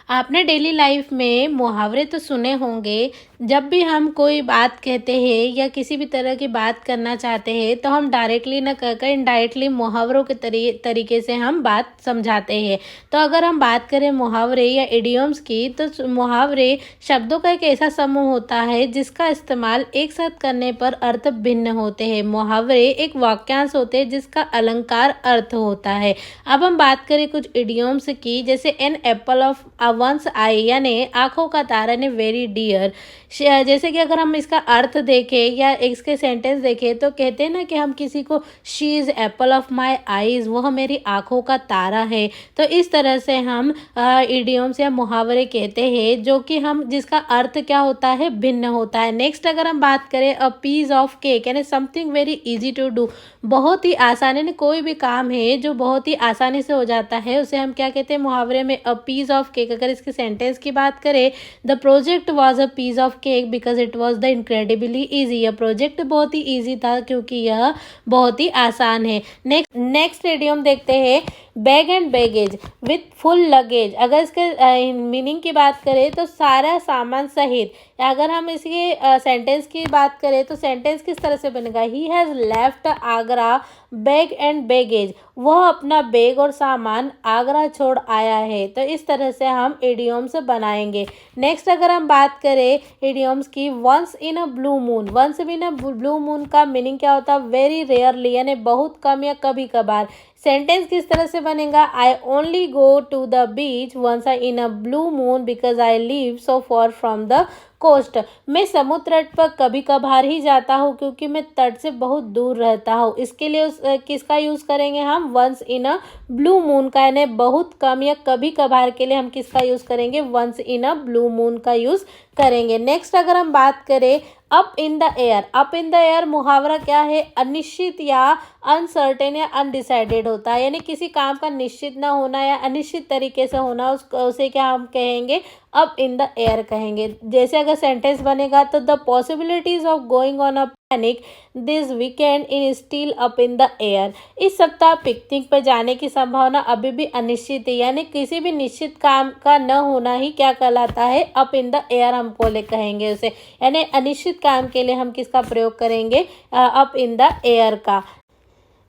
आपने daily life में मुहावरे तो सुने होंगे। जब भी हम कोई बात कहते हैं या किसी भी तरह की बात करना चाहते हैं तो हम डायरेक्टली ना कहकर इनडायरेक्टली मुहावरों के तरीके से हम बात समझाते हैं। तो अगर हम बात करें मुहावरे या इडियम्स की, तो मुहावरे शब्दों का एक ऐसा समूह होता है जिसका इस्तेमाल एक साथ करने पर अर्थ भिन्न होते हैं। मुहावरे एक वाक्यांश होते हैं जिसका अलंकार अर्थ होता है। अब हम बात करें कुछ इडियम्स की, जैसे an apple of one's eye, यानी आंखों का तारा ने वेरी डियर। जैसे कि अगर हम इसका अर्थ देखें या इसके सेंटेंस देखें तो कहते हैं ना कि हम किसी को she is Apple of my eyes, वह मेरी आंखों का तारा है। तो इस तरह से हम इडियम्स या मुहावरे कहते हैं जो कि हम जिसका अर्थ क्या होता है, भिन्न होता है। नेक्स्ट अगर हम बात करें अ पीस ऑफ केक, यानी something very easy to do, बहुत ही आसानी ने कोई भी काम है जो बहुत ही आसानी से हो जाता है उसे हम क्या कहते हैं मुहावरे में, अ पीस ऑफ केक। अगर इसके सेंटेंस की बात करें, the project was a piece of cake because it was the incredibly easy. यह प्रोजेक्ट बहुत ही ईजी था क्योंकि यह बहुत ही आसान है। नेक्स्ट इडियम देखते हैं, bag and baggage with full luggage. अगर इसके मीनिंग की बात करें तो सारा सामान सहित। अगर हम इसके सेंटेंस की बात करें तो सेंटेंस किस तरह से बनेगा, he has left Agra bag and baggage, वह अपना बैग और सामान आगरा छोड़ आया है। तो इस तरह से हम इडियम्स बनाएंगे। नेक्स्ट अगर हम बात करें इडियम्स की, once in a blue moon. Once in a blue moon का मीनिंग क्या होता है, वेरी रेयरली, यानी बहुत कम या कभी कभार। सेंटेंस किस तरह से बनेगा, I only go to the beach once in a blue moon because I live so far from the coast. मैं समुद्र तट पर कभी कभार ही जाता हूँ क्योंकि मैं तट से बहुत दूर रहता हूँ। इसके लिए किसका यूज करेंगे हम, once in a blue moon का, यानी बहुत कम या कभी कभार के लिए हम किसका यूज करेंगे, once in a blue moon का यूज करेंगे। नेक्स्ट अगर हम बात करें up in the air. Up in the air मुहावरा क्या है, अनिश्चित या अनसर्टेन या अनडिसाइडेड होता है, यानी किसी काम का निश्चित ना होना या अनिश्चित तरीके से होना, उसे क्या हम कहेंगे, अप इन द एयर कहेंगे। जैसे अगर सेंटेंस बनेगा तो the possibilities of going on a picnic this weekend in still up in the air. इस सप्ताह पिकनिक पर जाने की संभावना अभी भी अनिश्चित है, यानी किसी भी निश्चित काम का न होना ही क्या कहलाता है, अप इन द एयर हम बोले कहेंगे उसे। यानी अनिश्चित काम के लिए हम किसका प्रयोग करेंगे, अप इन द एयर का।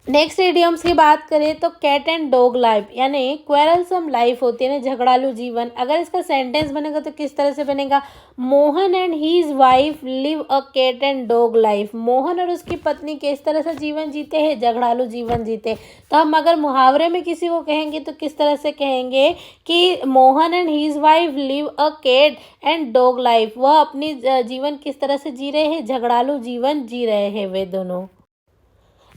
नेक्स्ट इडियम्स की बात करें तो कैट एंड डॉग लाइफ, यानी क्वेरलसम लाइफ होती है ना, झगड़ालू जीवन। अगर इसका सेंटेंस बनेगा तो किस तरह से बनेगा, Mohan and his wife live a cat and dog life. Mohan और उसकी पत्नी किस तरह से जीवन जीते हैं, झगड़ालू जीवन जीते। तो हम अगर मुहावरे में किसी को कहेंगे तो किस तरह से कहेंगे कि Mohan and his wife live a cat and dog life, वह अपनी जीवन किस तरह से जी रहे हैं, झगड़ालू जीवन जी रहे हैं वे दोनों।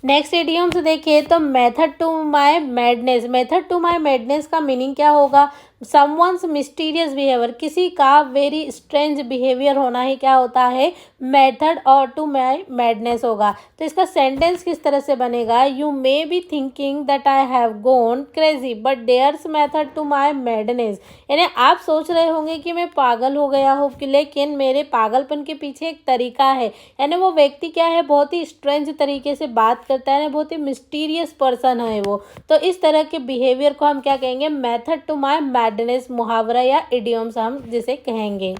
नेक्स्ट इडियम्स देखिए तो method to my madness. Method to my madness का मीनिंग क्या होगा, समवंस मिस्टीरियस बिहेवियर, किसी का वेरी स्ट्रेंज बिहेवियर होना ही क्या होता है, मेथड और टू माय मैडनेस होगा। तो इसका सेंटेंस किस तरह से बनेगा, you may be thinking that I have gone crazy but there's method to my madness. यानी आप सोच रहे होंगे कि मैं पागल हो गया हूँ, लेकिन मेरे पागलपन के पीछे एक तरीका है। यानी वो व्यक्ति क्या है, बहुत ही स्ट्रेंज तरीके से बात करता है, बहुत ही मिस्टीरियस पर्सन है वो। तो इस तरह के बिहेवियर को हम क्या कहेंगे, मेथड टू माय मैडनेस मुहावरा या इडियम्स हम जिसे कहेंगे।